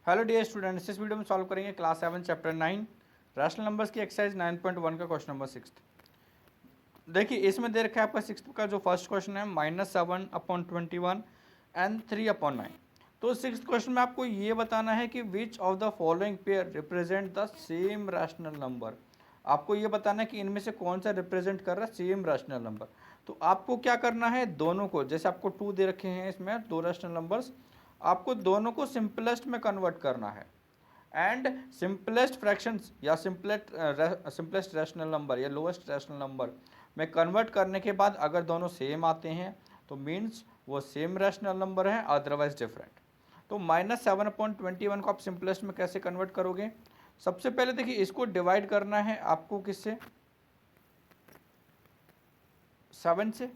Hello dear students, इस video में solve करेंगे क्लास 7 चैप्टर 9 रैशनल नंबर्स की एक्सरसाइज 9.1 का क्वेश्चन नंबर 6। देखिए इसमें दे रखा है आपका 6 का जो फर्स्ट क्वेश्चन है -7/21 एंड 3/9। तो 6th क्वेश्चन में आपको ये बताना है कि which of the following pair represent the same rational number. आपको ये बताना है कि इनमें से कौन सा रिप्रेजेंट कर रहा है सेम रैशनल नंबर। तो आपको क्या करना है, दोनों को, जैसे आपको 2 दे रखे हैं इसमें दो रैशनल नंबर्स, आपको दोनों को सिंपलेस्ट में कन्वर्ट करना है एंड सिंपलेस्ट फ्रैक्शंस या सिंपलेस्ट रैशनल नंबर या लोएस्ट रैशनल नंबर में कन्वर्ट करने के बाद अगर दोनों सेम आते हैं तो मीन्स वो सेम रैशनल नंबर है, अदरवाइज डिफरेंट। तो -7/21 को आप सिंपलेस्ट में कैसे कन्वर्ट करोगे? सबसे पहले देखिए इसको डिवाइड करना है आपको किससे, 7 से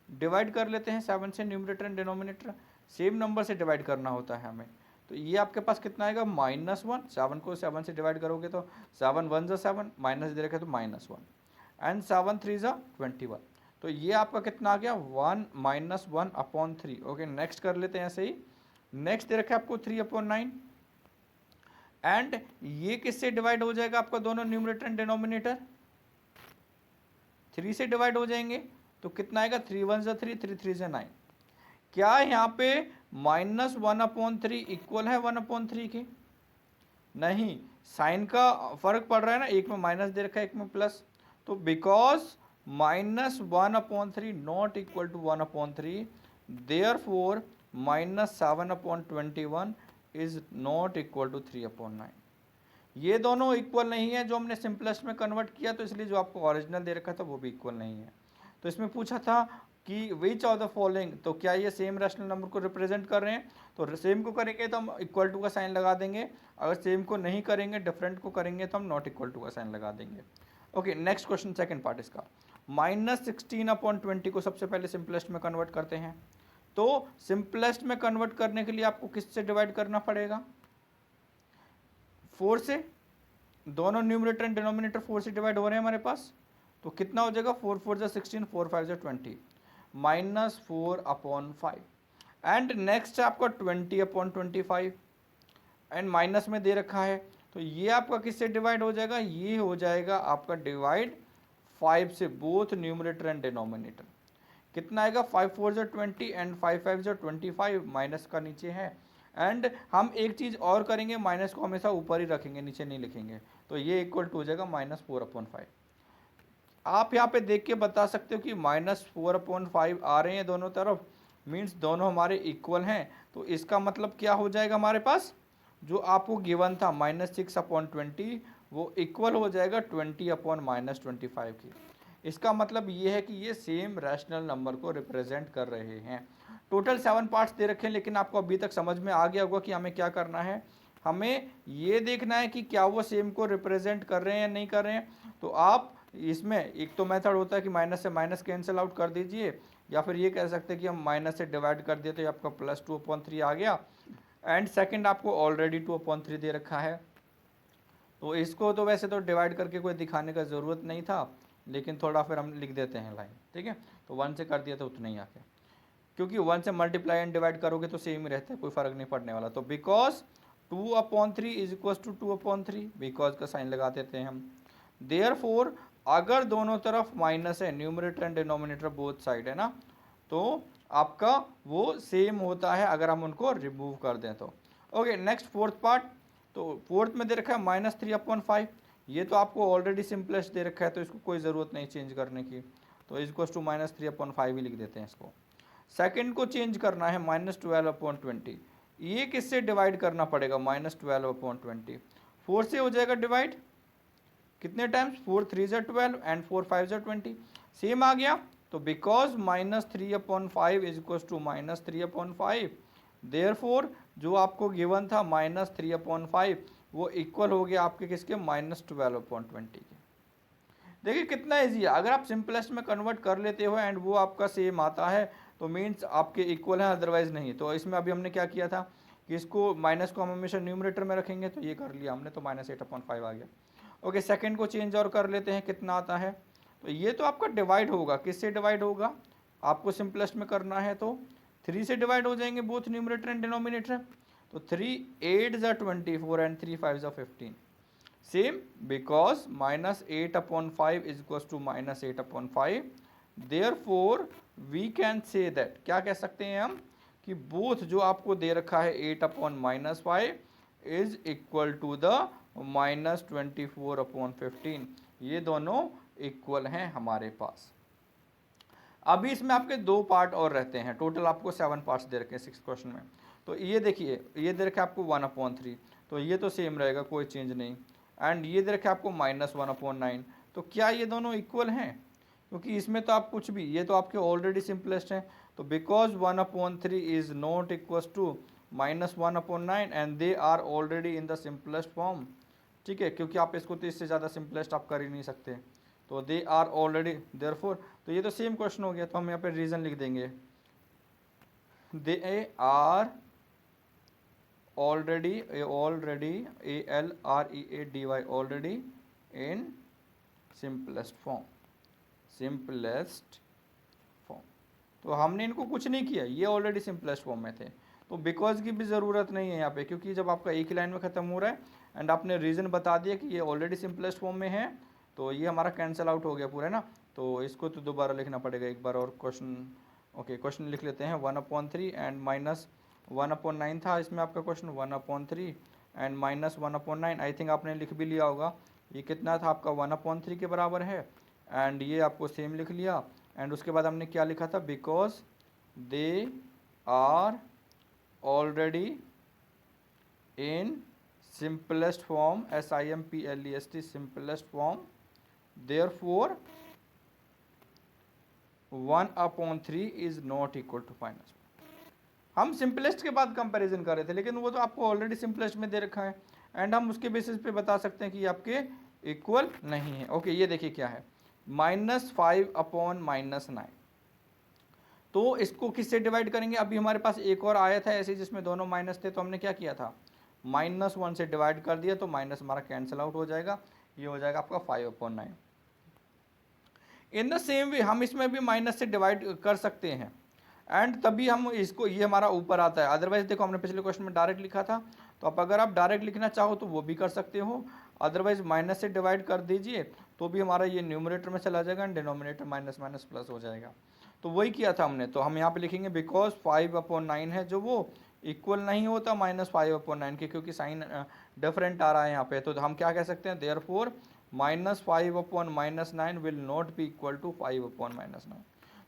डिवाइड कर लेते हैं। 7 से numerator and denominator same number से डिवाइड करना होता है हमें। तो ये आपके पास कितना आएगा -1। 7 को 7 से डिवाइड करोगे तो 7 1 ज़ा 7, माइनस दे रखे तो -1 एंड 7 3 ज़ा 21। तो ये आपका कितना आ गया 1 -1/3। ओके, नेक्स्ट कर लेते हैं ऐसे ही। नेक्स्ट दे रखा है आपको 3/9 एंड ये किससे डिवाइड हो जाएगा आपका, दोनों न्यूमरेटर एंड डिनोमिनेटर 3 से डिवाइड हो जाएंगे। तो कितना आएगा 3 1 ज़ा 3, 3 3 ज़ा 9। क्या यहाँ पे -1/3 इक्वल है 1/3 के? नहीं, साइन का फर्क पड़ रहा है ना, एक में माइनस दे रखा है एक में प्लस। तो because -1/3 not equal to 1/3, therefore -7/21 is not equal to 3/9। ये दोनों इक्वल नहीं है जो हमने सिंपलेस्ट में कन्वर्ट किया, तो इसलिए जो आपको ओरिजिनल दे रखा था वो भी इक्वल नहीं है। तो इसमें पूछा था कि विच ऑफ द फॉलोइंग, तो क्या ये सेम रैशनल नंबर को रिप्रेजेंट कर रहे हैं? तो सेम को करेंगे तो हम इक्वल टू का साइन लगा देंगे, अगर सेम को नहीं करेंगे डिफरेंट को करेंगे तो हम नॉट इक्वल टू का साइन लगा देंगे। Okay, next question second part इसका। -16/20 को सबसे पहले सिंपलेस्ट में कन्वर्ट करते हैं। तो सिंपलेस्ट में कन्वर्ट करने के लिए आपको किससे डिवाइड करना पड़ेगा? 4 से। दोनों न्यूमरेटर एंड डिनोमिनेटर 4 से डिवाइड हो रहे हैं हमारे पास। तो कितना हो जाएगा 4 4 ज़ा 16, 4 5 ज़ा 20, -4/5 एंड नेक्स्ट है आपका 20/25 एंड माइनस में दे रखा है। तो ये आपका किससे डिवाइड हो जाएगा? ये हो जाएगा आपका डिवाइड 5 से, बोथ न्यूमरेटर एंड डिनोमिनेटर। कितना आएगा 5 4 ज़ा 20 एंड 5 5 ज़ा 25, माइनस का नीचे है। एंड हम एक चीज़ और करेंगे, माइनस को हमेशा ऊपर ही रखेंगे, नीचे नहीं लिखेंगे। तो ये इक्वल टू हो जाएगा -4/5। आप यहाँ पे देख के बता सकते हो कि -4/5 आ रहे हैं दोनों तरफ, मीन्स दोनों हमारे इक्वल हैं। तो इसका मतलब क्या हो जाएगा, हमारे पास जो आपको गिवन था -6/20 वो इक्वल हो जाएगा 20/-25 की। इसका मतलब ये है कि ये सेम रैशनल नंबर को रिप्रेजेंट कर रहे हैं। टोटल 7 पार्ट्स दे रखे हैं, लेकिन आपको अभी तक समझ में आ गया होगा कि हमें क्या करना है। हमें ये देखना है कि क्या वो सेम को रिप्रेजेंट कर रहे हैं या नहीं कर रहे हैं। तो आप इसमें एक तो मेथड होता है कि माइनस से माइनस कैंसिल आउट कर दीजिए, या फिर ये कह सकते हैं कि हम माइनस से डिवाइड कर दिए तो आपका +2/3 आ गया। एंड सेकंड आपको ऑलरेडी 2/3 दे रखा है। तो इसको तो वैसे तो डिवाइड करके कोई दिखाने का ज़रूरत नहीं था, लेकिन थोड़ा फिर हम लिख देते हैं लाइन, ठीक है। तो 1 से कर दिया तो उतना ही आ गया, क्योंकि 1 से मल्टीप्लाई एंड डिवाइड करोगे तो सेम ही रहता है, कोई फ़र्क नहीं पड़ने वाला। तो because 2/3 is equal to 2/3, because का साइन लगा देते हैं हम। देयरफॉर अगर दोनों तरफ माइनस है, numerator and denominator both side है ना, तो आपका वो सेम होता है अगर हम उनको रिमूव कर दें तो। Okay, next fourth part. तो फोर्थ में दे रखा है -3/5। ये तो आपको ऑलरेडी सिंपलेस्ट दे रखा है, तो इसको कोई ज़रूरत नहीं चेंज करने की। तो इक्वल टू -3/5 ही लिख देते हैं इसको। सेकंड को चेंज करना है -12/20। ये किससे डिवाइड करना पड़ेगा? -12/20। 4 से हो जाएगा डिवाइड, कितने टाइम्स? 4 3 ज़ा 12 एंड 4 5 ज़ा 20, सेम आ गया। तो because -3/5 is equal to -3/5, therefore जो आपको गिवन था -3/5 वो इक्वल हो गया आपके किसके? -12/20 के। देखिए कितना ईजी है, अगर आप सिंपलेस्ट में कन्वर्ट कर लेते हो एंड वो आपका सेम आता है तो मीन्स आपके इक्वल है, अदरवाइज नहीं। तो इसमें अभी हमने क्या किया था कि इसको माइनस को हम हमेशा न्यूमरेटर में रखेंगे, तो ये कर लिया हमने, तो -8/5 आ गया। ओके, सेकंड को चेंज और कर लेते हैं, कितना आता है। तो ये तो आपका डिवाइड होगा, किससे डिवाइड होगा? आपको सिंपलेस्ट में करना है तो 3 से डिवाइड हो जाएंगे बोथ न्यूमरेटर एंड डिनोमिनेटर। तो 3 8 ज़ा 24 एंड 3 5 ज़ा 15 same, because -8/5 is equals to -8/5, therefore we can say that, क्या कह सकते हैं हम कि बोथ जो आपको दे रखा है 8/-5 इज इक्वल टू द -24/15, ये दोनों इक्वल हैं हमारे पास। अभी इसमें आपके 2 पार्ट और रहते हैं, टोटल आपको 7 पार्ट्स दे रखे हैं 6 क्वेश्चन में। तो ये देखिए, ये दे रखा है आपको 1/3, तो ये तो सेम रहेगा, कोई चेंज नहीं। एंड ये दे रखा है आपको -1/9, तो क्या ये दोनों इक्वल हैं? क्योंकि इसमें तो आप कुछ भी, ये तो आपके ऑलरेडी सिंपलेस्ट हैं, तो because 1/3 is not equals to -1/9 and they are already in the simplest form, ठीक है, क्योंकि आप इसको तो इससे ज़्यादा सिंपलेस्ट आप कर ही नहीं सकते, तो दे आर ऑलरेडी, देयरफॉर तो ये तो सेम क्वेश्चन हो गया, तो हम यहाँ पे रीज़न लिख देंगे, they are already ALREADY already in simplest form, simplest form. तो हमने इनको कुछ नहीं किया, ये ऑलरेडी सिंपलेस्ट फॉर्म में थे, तो बिकॉज की भी ज़रूरत नहीं है यहाँ पे, क्योंकि जब आपका एक ही लाइन में ख़त्म हो रहा है एंड आपने रीज़न बता दिया कि ये ऑलरेडी सिंपलेस्ट फॉर्म में है, तो ये हमारा कैंसिल आउट हो गया पूरा, है ना। तो इसको तो दोबारा लिखना पड़ेगा एक बार और, क्वेश्चन ओके क्वेश्चन लिख लेते हैं, 1/3 एंड -1/9 था इसमें आपका क्वेश्चन, 1/3 एंड -1/9, आई थिंक आपने लिख भी लिया होगा, ये कितना था आपका 1/3 के बराबर है, एंड ये आपको सेम लिख लिया, एंड उसके बाद हमने क्या लिखा था, because they are already in simplest form, SIMPLEST simplest form, therefore 1/3 is not equal to -1। हम सिंपलेस्ट के बाद कंपैरिजन कर रहे थे, लेकिन वो तो आपको ऑलरेडी सिंपलेस्ट में दे रखा है, एंड हम उसके बेसिस पे बता सकते हैं कि ये आपके इक्वल नहीं है। ओके, ये देखिए क्या है, -5/-9, तो इसको किससे डिवाइड करेंगे? अभी हमारे पास एक और आया था ऐसे जिसमें दोनों माइनस थे, तो हमने क्या किया था, -1 से डिवाइड कर दिया, तो माइनस हमारा कैंसिल आउट हो जाएगा, ये हो जाएगा आपका 5/9। इन द सेम वे हम इसमें भी माइनस से डिवाइड कर सकते हैं, एंड तभी हम इसको, ये हमारा ऊपर आता है, अदरवाइज देखो हमने पिछले क्वेश्चन में डायरेक्ट लिखा था, तो अब अगर आप डायरेक्ट लिखना चाहो तो वो भी कर सकते हो, अदरवाइज माइनस से डिवाइड कर दीजिए तो भी हमारा ये न्यूमरेटर में चला जाएगा and denominator minus minus plus हो जाएगा। तो वही किया था हमने, तो हम यहाँ पे लिखेंगे बिकॉज 5/9 है जो वो इक्वल नहीं होता -5/9 के, क्योंकि साइन डिफरेंट आ रहा है यहाँ पे, तो हम क्या कह सकते हैं, therefore -5/-9 will not be equal to 5/-9।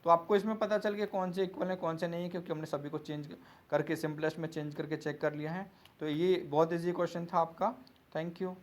तो आपको इसमें पता चल गया कौन से इक्वल है कौन से नहीं है, क्योंकि हमने सभी को चेंज करके सिंपलेस्ट में चेंज करके चेक कर लिया है। तो ये बहुत ईजी क्वेश्चन था आपका। Thank you.